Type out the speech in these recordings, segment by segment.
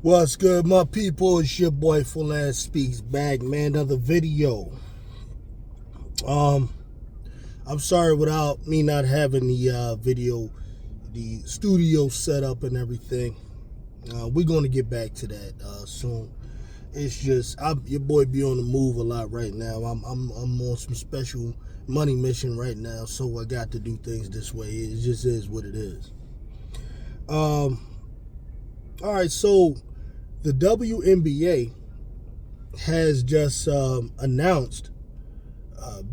What's good, my people? It's your boy Full Ass Speaks back, man. Another video. Um, I'm sorry without me not having the video, the studio set up and everything. We're going to get back to that soon. It's just your boy be on the move a lot right now. I'm on some special money mission right now, so I got to do things this way. It just is what it is. All right, so the WNBA has just announced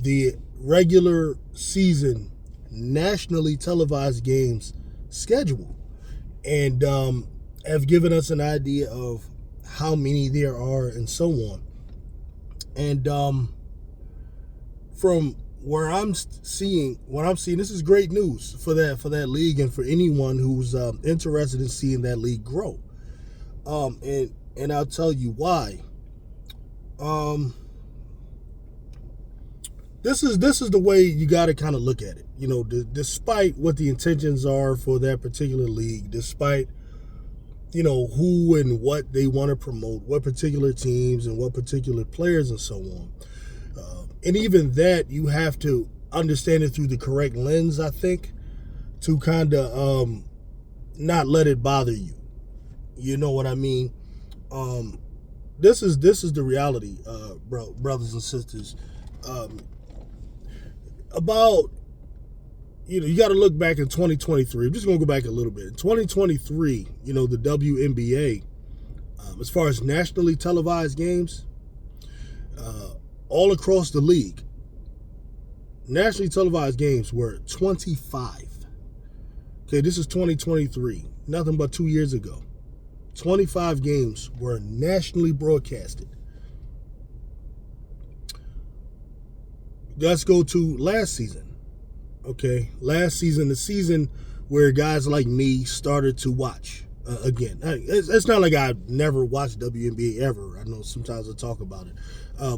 the regular season nationally televised games schedule and have given us an idea of how many there are and so on. And from where what I'm seeing, this is great news for that league and for anyone who's interested in seeing that league grow. And I'll tell you why. Um, this is the way you got to kind of look at it. You know, despite what the intentions are for that particular league, despite who and what they want to promote, what particular teams and what particular players and so on, and even that you have to understand it through the correct lens. I think to kind of not let it bother you. You know what I mean? This is the reality, brothers and sisters. Um, about you got to look back in 2023. I'm just going to go back a little bit. In 2023, the WNBA, as far as nationally televised games, all across the league, nationally televised games were 25. Okay, this is 2023, nothing but 2 years ago. 25 games were nationally broadcasted. Let's go to last season. Okay, last season, the season where guys like me started to watch again. It's not like I've never watched WNBA ever. I know sometimes I talk about it,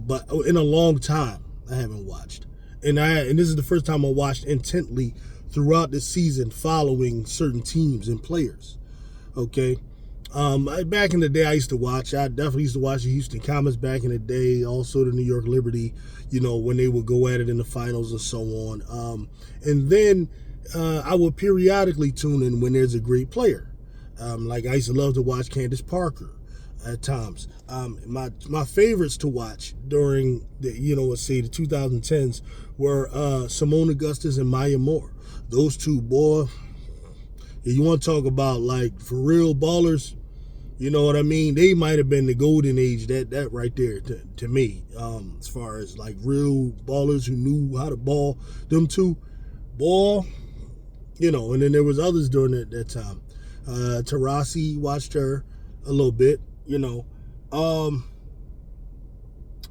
but in a long time I haven't watched. And this is the first time I watched intently throughout the season, following certain teams and players. Okay. Back in the day, I definitely used to watch the Houston Comets back in the day, also the New York Liberty, when they would go at it in the finals and so on. And then I would periodically tune in when there's a great player. Like I used to love to watch Candace Parker at times. My favorites to watch during let's say the 2010s were Simone Augustus and Maya Moore. Those two, boy, you want to talk about like for real ballers. You know what I mean? They might have been the golden age, that right there to me. As far as like real ballers who knew how to ball, them two, ball, and then there was others during that time. Tarasi, watched her a little bit,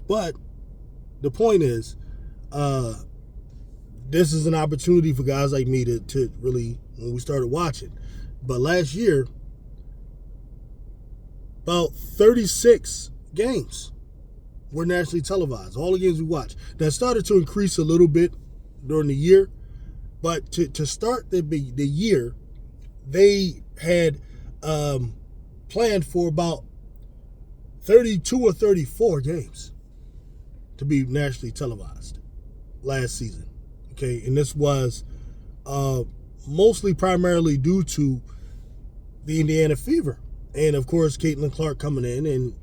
But the point is, this is an opportunity for guys like me to really, when we started watching. But last year, about 36 games were nationally televised, all the games we watched. That started to increase a little bit during the year, but to start the year, they had planned for about 32 or 34 games to be nationally televised last season. Okay, and this was mostly primarily due to the Indiana Fever. And, of course, Caitlin Clark coming in, and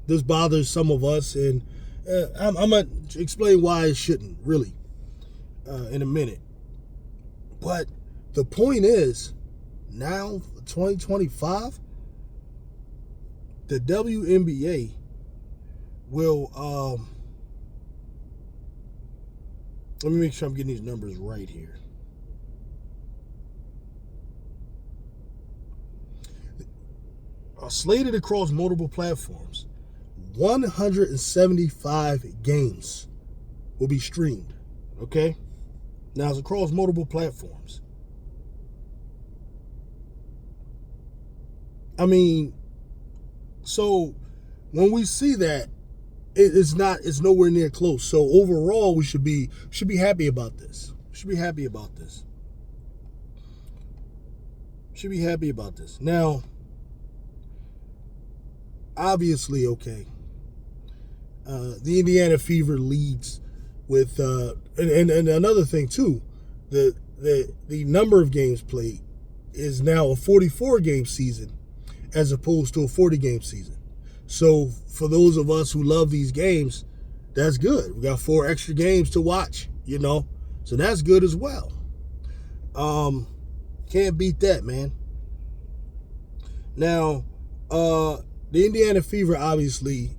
this bothers some of us. And I'm going to explain why it shouldn't, really, in a minute. But the point is, now, 2025, the WNBA will, let me make sure I'm getting these numbers right here. Slated across multiple platforms, 175 games will be streamed. Okay? Now it's across multiple platforms. I mean, so when we see that, it's nowhere near close. So overall, we should be happy about this. Should be happy about this. Now, obviously, okay, the Indiana Fever leads with, and another thing too, the number of games played is now a 44-game season as opposed to a 40-game season. So for those of us who love these games, that's good. We got 4 extra games to watch, so that's good as well. Can't beat that, man. Now, the Indiana Fever obviously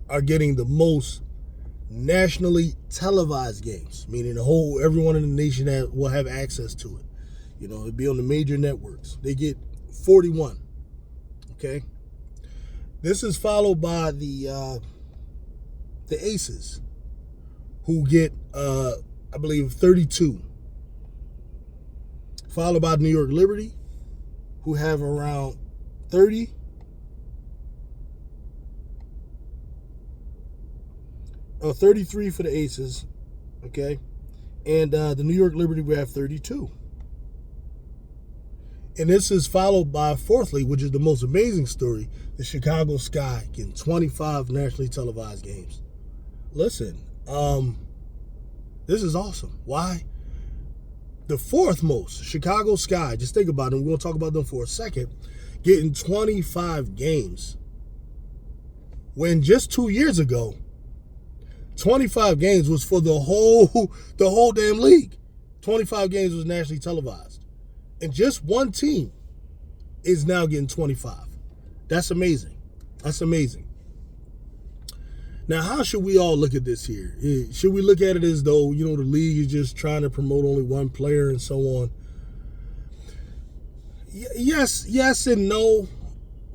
are getting the most nationally televised games, meaning everyone in the nation will have access to it. It'll be on the major networks. They get 41. Okay. This is followed by the Aces, who get I believe 32. Followed by New York Liberty, who have around 30. 33 for the Aces, okay? And the New York Liberty will have 32. And this is followed by, fourthly, which is the most amazing story, the Chicago Sky getting 25 nationally televised games. Listen, this is awesome. Why? The fourth most, Chicago Sky, just think about it, we're going to talk about them for a second, getting 25 games. When just 2 years ago, 25 games was for the whole damn league. 25 games was nationally televised. And just one team is now getting 25. That's amazing. That's amazing. Now, how should we all look at this here? Should we look at it as though, the league is just trying to promote only one player and so on? Yes and no.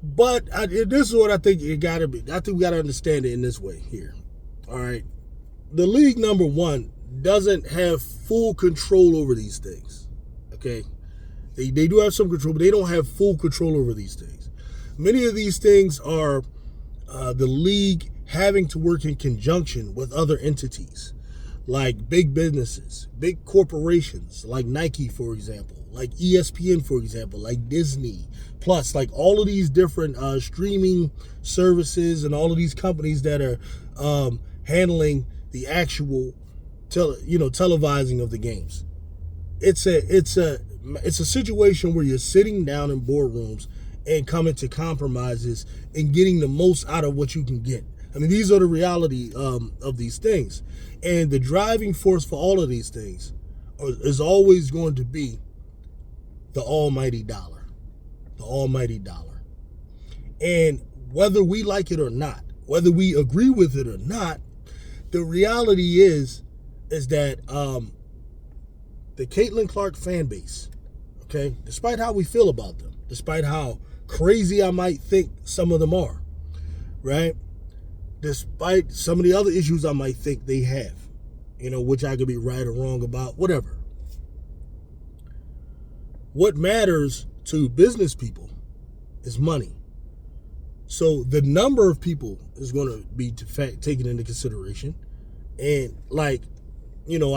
But this is what I think it got to be. I think we got to understand it in this way here. All right. The league, number one, doesn't have full control over these things. Okay. They do have some control, but they don't have full control over these things. Many of these things are the league having to work in conjunction with other entities, like big businesses, big corporations, like Nike, for example, like ESPN, for example, like Disney, plus like all of these different streaming services and all of these companies that are handling the actual televising of the games. It's a situation where you're sitting down in boardrooms and coming to compromises and getting the most out of what you can get. I mean, these are the reality of these things. And the driving force for all of these things is always going to be the almighty dollar. The almighty dollar. And whether we like it or not, whether we agree with it or not, the reality is that the Caitlin Clark fan base, okay, despite how we feel about them, despite how crazy I might think some of them are, right? Despite some of the other issues I might think they have, which I could be right or wrong about, whatever. What matters to business people is money. So the number of people is going to be taken into consideration. And I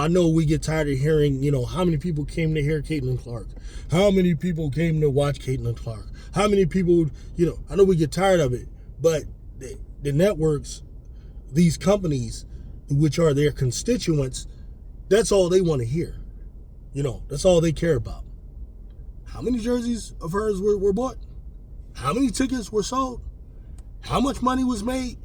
know we get tired of hearing, how many people came to hear Caitlin Clark? How many people came to watch Caitlin Clark? How many people, I know we get tired of it, but the networks, these companies, which are their constituents, that's all they want to hear. That's all they care about. How many jerseys of hers were bought? How many tickets were sold? How much money was made?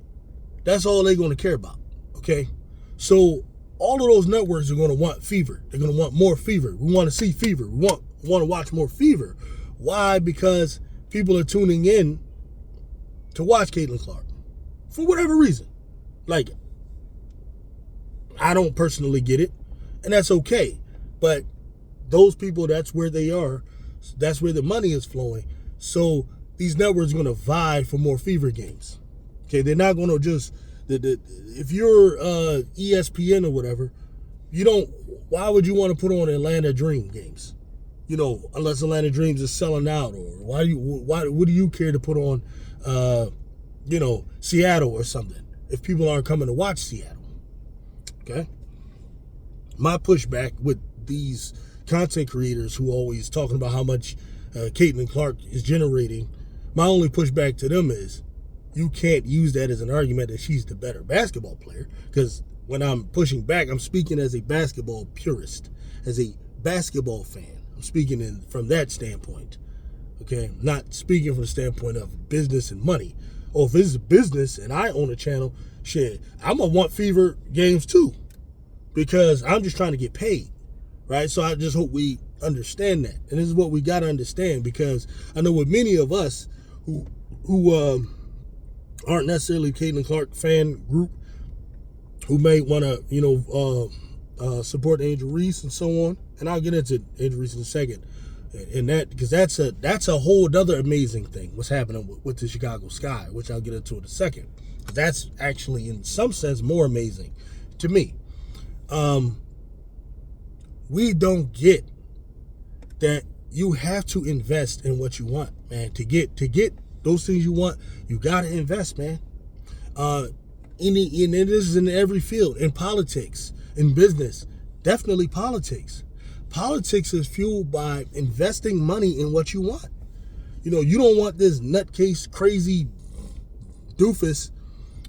That's all they're going to care about, okay? So all of those networks are going to want Fever. They're going to want more Fever. We want to see Fever. We want to watch more Fever. Why? Because people are tuning in to watch Caitlin Clark for whatever reason. I don't personally get it, and that's okay. But those people, that's where they are. That's where the money is flowing. So these networks are going to vie for more Fever games. Okay, they're not going to just... if you're ESPN or whatever, why would you want to put on Atlanta Dream games? Unless Atlanta Dreams is selling out, or what do you care to put on Seattle or something if people aren't coming to watch Seattle? Okay? My pushback with these content creators who always talking about how much Caitlin Clark is generating, my only pushback to them is, you can't use that as an argument that she's the better basketball player, because when I'm pushing back, I'm speaking as a basketball purist, as a basketball fan. I'm speaking from that standpoint, okay? Not speaking from the standpoint of business and money. Oh, if it's a business and I own a channel, shit, I'm going to want Fever games too, because I'm just trying to get paid, right? So I just hope we understand that. And this is what we got to understand, because I know with many of us who aren't necessarily Caitlin Clark fan group, who may want to, support Angel Reese and so on. And I'll get into Angel Reese in a second. And that, because that's a whole other amazing thing, what's happening with the Chicago Sky, which I'll get into in a second. That's actually, in some sense, more amazing to me. We don't get that you have to invest in what you want, man. To get those things you want, you got to invest, man. And it is in every field, in politics, in business, definitely politics. Politics is fueled by investing money in what you want. You don't want this nutcase, crazy doofus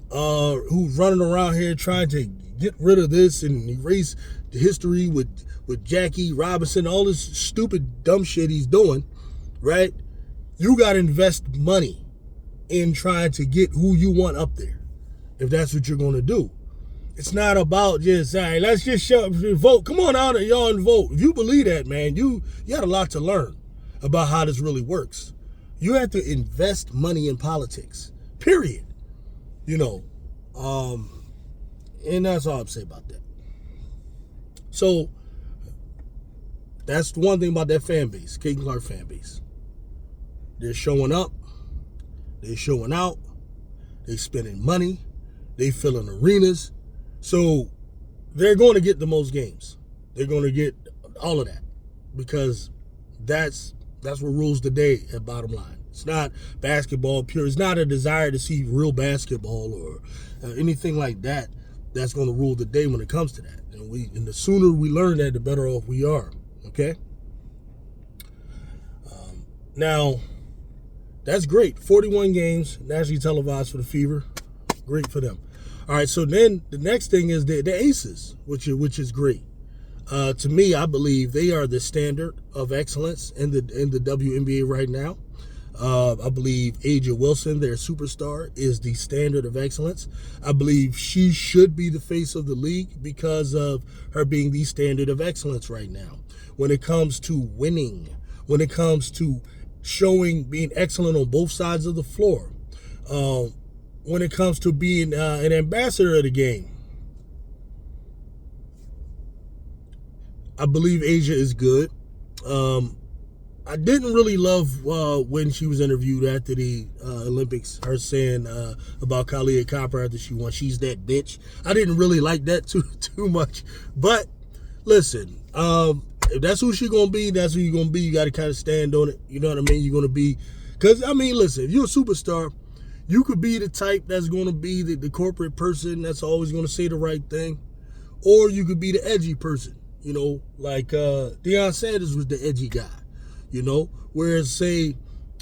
who's running around here trying to get rid of this and erase the history with Jackie Robinson, all this stupid, dumb shit he's doing, right? You got to invest money in trying to get who you want up there, if that's what you're going to do. It's not about just saying, let's just vote. Come on out y'all and vote. If you believe that, man, you got a lot to learn about how this really works. You have to invest money in politics, period. And that's all I'm saying about that. So that's the one thing about that fan base, Caitlin Clark fan base. They're showing up, they're showing out, they're spending money, they filling arenas. So they're going to get the most games. They're going to get all of that, because that's what rules the day at bottom line. It's not basketball pure. It's not a desire to see real basketball or anything like that that's going to rule the day when it comes to that. And the sooner we learn that, the better off we are. Okay? Now, that's great. 41 games, nationally televised for the Fever. Great for them. All right, so then the next thing is the Aces, which is great. To me, I believe they are the standard of excellence in the WNBA right now. I believe Aja Wilson, their superstar, is the standard of excellence. I believe she should be the face of the league because of her being the standard of excellence right now. When it comes to winning, when it comes to being excellent on both sides of the floor, when it comes to being an ambassador of the game, I believe Asia is good. I didn't really love when she was interviewed after the Olympics, her saying about Kalia Copper after she won, she's that bitch. I didn't really like that too much. But listen, if that's who she's going to be, that's who you're going to be. You got to kind of stand on it. You know what I mean? You're going to be, because, listen, if you're a superstar, you could be the type that's going to be the corporate person that's always going to say the right thing. Or you could be the edgy person, like Deion Sanders was the edgy guy, Whereas, say,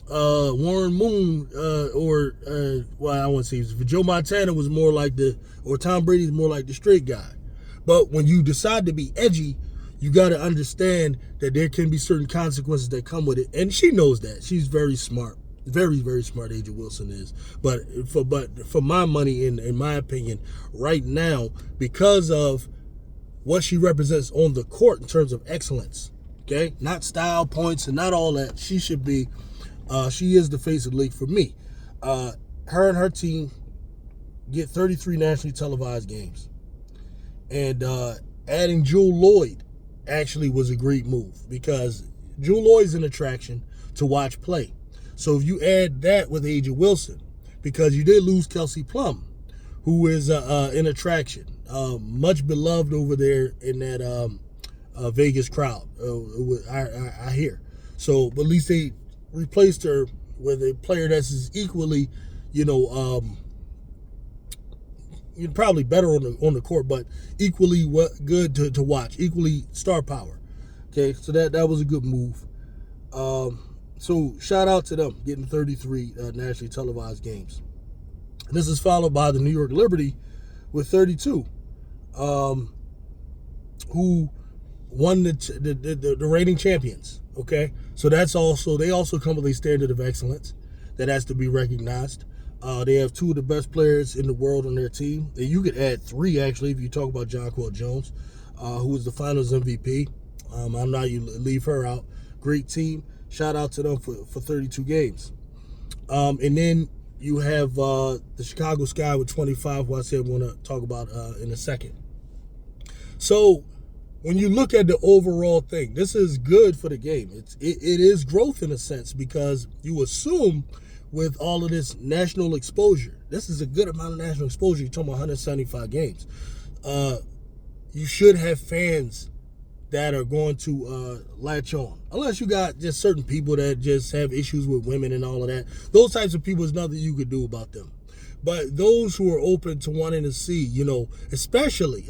Warren Moon I wouldn't say, Joe Montana was more like or Tom Brady is more like the straight guy. But when you decide to be edgy, you got to understand that there can be certain consequences that come with it. And she knows that. She's very smart. Very, very smart, Aja Wilson is. But for my money, in my opinion, right now, because of what she represents on the court in terms of excellence, okay? Not style points and not all that. She should be, she is the face of the league for me. Her and her team get 33 nationally televised games. And adding Jewel Lloyd actually was a great move, because Jewel Lloyd's an attraction to watch play. So if you add that with Aja Wilson, because you did lose Kelsey Plum, who is an attraction, much beloved over there in that Vegas crowd, I hear. So, but at least they replaced her with a player that's equally, probably better on the court, but equally good to watch, equally star power. Okay, so that was a good move. So shout out to them getting 33 nationally televised games. This is followed by the New York Liberty with 32, who won the reigning champions. Okay, so they also come with a standard of excellence that has to be recognized. They have two of the best players in the world on their team. And you could add three, actually, if you talk about Jonquel Jones, who was the finals MVP. I'm not, you leave her out. Great team. Shout out to them for 32 games. And then you have the Chicago Sky with 25, who I said I want to talk about in a second. So when you look at the overall thing, this is good for the game. It is growth in a sense, because you assume with all of this national exposure, this is a good amount of national exposure. You're talking about 175 games. You should have fans that are going to latch on. Unless you got just certain people that just have issues with women and all of that. Those types of people, there's nothing you could do about them. But those who are open to wanting to see, especially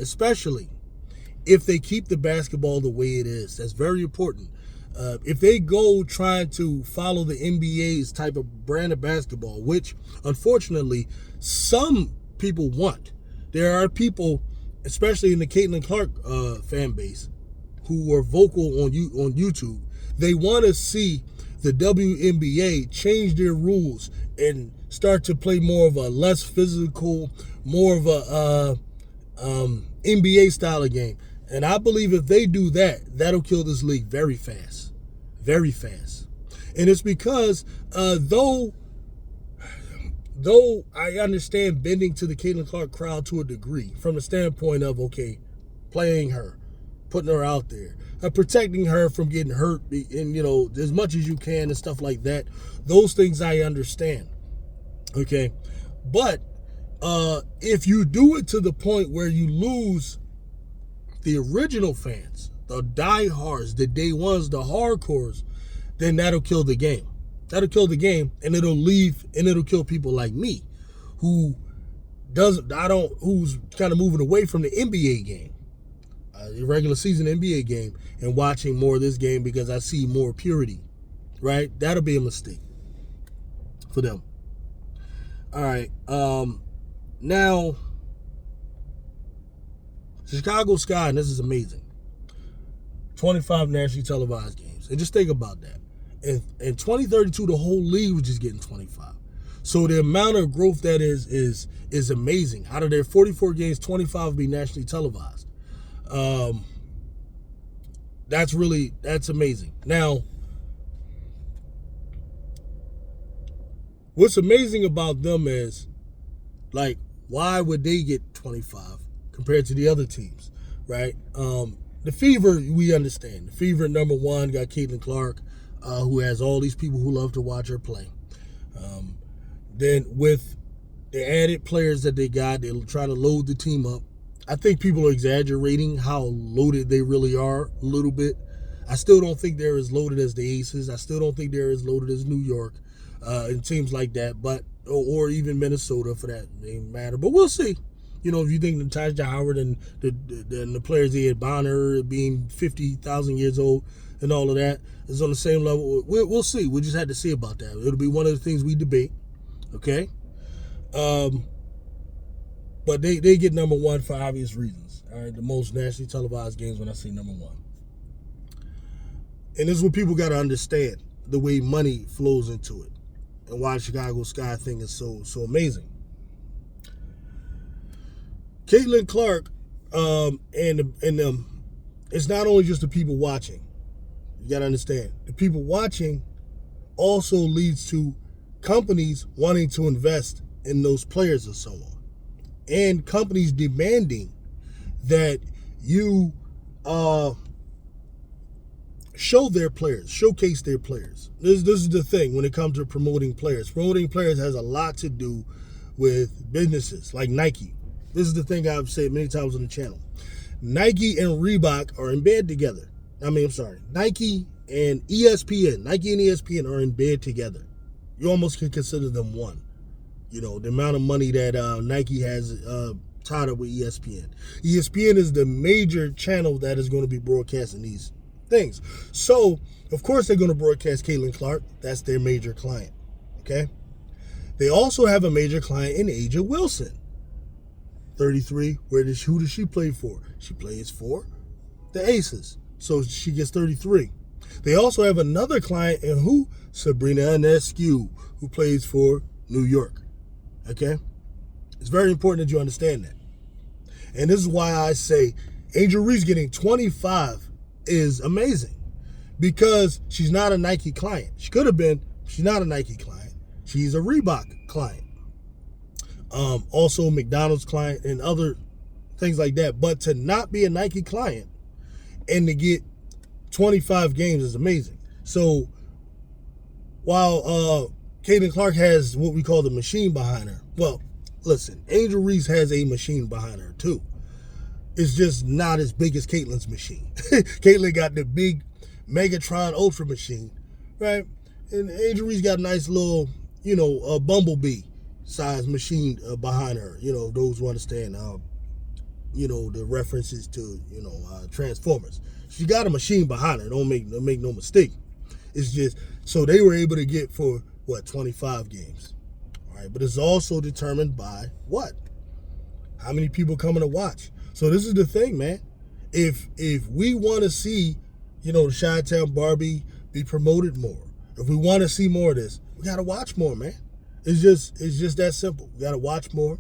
if they keep the basketball the way it is, that's very important. If they go trying to follow the NBA's type of brand of basketball, which unfortunately some people want. There are people, especially in the Caitlin Clark fan base, who are vocal on YouTube. They want to see the WNBA change their rules and start to play more of a less physical, more of a NBA style of game. And I believe if they do that, that'll kill this league very fast. Very fast. And it's because though I understand bending to the Caitlin Clark crowd to a degree, from the standpoint of, okay, playing her, putting her out there, protecting her from getting hurt, and as much as you can and stuff like that. Those things I understand. Okay, but if you do it to the point where you lose the original fans, the diehards, the day ones, the hardcores, then that'll kill the game. That'll kill the game, and it'll kill people like me, who's kind of moving away from the NBA game. The regular season NBA game, and watching more of this game because I see more purity, right? That'll be a mistake for them. All right. Now, Chicago Sky, and this is amazing, 25 nationally televised games. And just think about that. In 2032, the whole league was just getting 25. So the amount of growth that is amazing. Out of their 44 games, 25 will be nationally televised. That's amazing. Now, what's amazing about them is, like, why would they get 25 compared to the other teams, right? The Fever, we understand. The Fever, number one, got Caitlin Clark, who has all these people who love to watch her play. Then with the added players that they got, they're trying to load the team up. I think people are exaggerating how loaded they really are a little bit. I still don't think they're as loaded as the Aces. I still don't think they're as loaded as New York and teams like that, or even Minnesota for that matter. But we'll see. If you think Natasha Howard and the players they had, Bonner being 50,000 years old and all of that is on the same level, we'll see. We just had to see about that. It'll be one of the things we debate. Okay? But they get number one for obvious reasons. All right, the most nationally televised games when I say number one. And this is what people got to understand, the way money flows into it, and why the Chicago Sky thing is so amazing. Caitlin Clark, and it's not only just the people watching. You got to understand, the people watching also leads to companies wanting to invest in those players and so on. And companies demanding that you showcase their players. This is the thing when it comes to promoting players. Promoting players has a lot to do with businesses like Nike. This is the thing I've said many times on the channel. Nike and Reebok are in bed together. Nike and ESPN. Nike and ESPN are in bed together. You almost can consider them one. The amount of money that Nike has tied up with ESPN. ESPN is the major channel that is going to be broadcasting these things. So, of course, they're going to broadcast Caitlin Clark. That's their major client. Okay? They also have a major client in Asia Wilson, 33. Who does she play for? She plays for the Aces, so she gets 33. They also have another client in who? Sabrina Ionescu, who plays for New York. Okay? It's very important that you understand that. And this is why I say Angel Reese getting 25 is amazing, because she's not a Nike client. She could have been. She's not a Nike client. She's a Reebok client. Also McDonald's client and other things like that. But to not be a Nike client and to get 25 games is amazing. So while Caitlin Clark has what we call the machine behind her, well, listen, Angel Reese has a machine behind her too. It's just not as big as Caitlin's machine. Caitlin got the big Megatron Ultra machine, right? And Angel Reese got a nice little, a bumblebee size machine behind her. Those who understand, the references to, Transformers. She got a machine behind her. Don't make no mistake. It's just, so they were able to get for, 25 games. All right, but it's also determined by what? How many people coming to watch? So this is the thing, man. If we want to see, the Chi-Town Barbie be promoted more, if we want to see more of this, we got to watch more, man. It's just that simple. We got to watch more.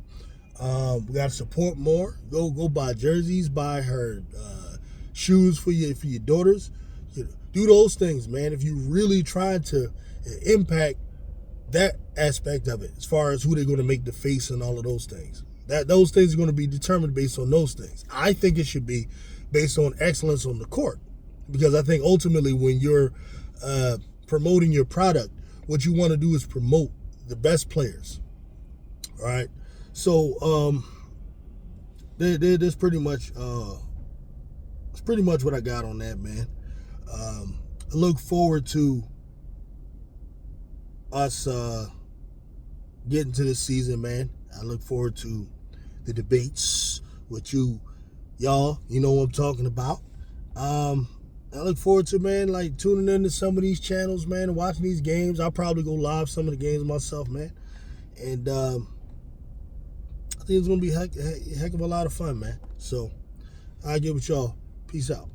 We got to support more. Go buy jerseys, buy her shoes for your daughters. Do those things, man. If you really try to impact that aspect of it, as far as who they're going to make the face and all of those things. Those things are going to be determined based on those things. I think it should be based on excellence on the court, because I think ultimately when you're promoting your product, what you want to do is promote the best players. All right. So there's pretty much it's pretty much what I got on that, man. I look forward to us getting to this season, man. I look forward to the debates with y'all. You know what I'm talking about. I look forward to, man, like tuning into some of these channels, man, and watching these games. I'll probably go live some of the games myself, man. And I think it's going to be a heck of a lot of fun, man. So I'll get with y'all. Peace out.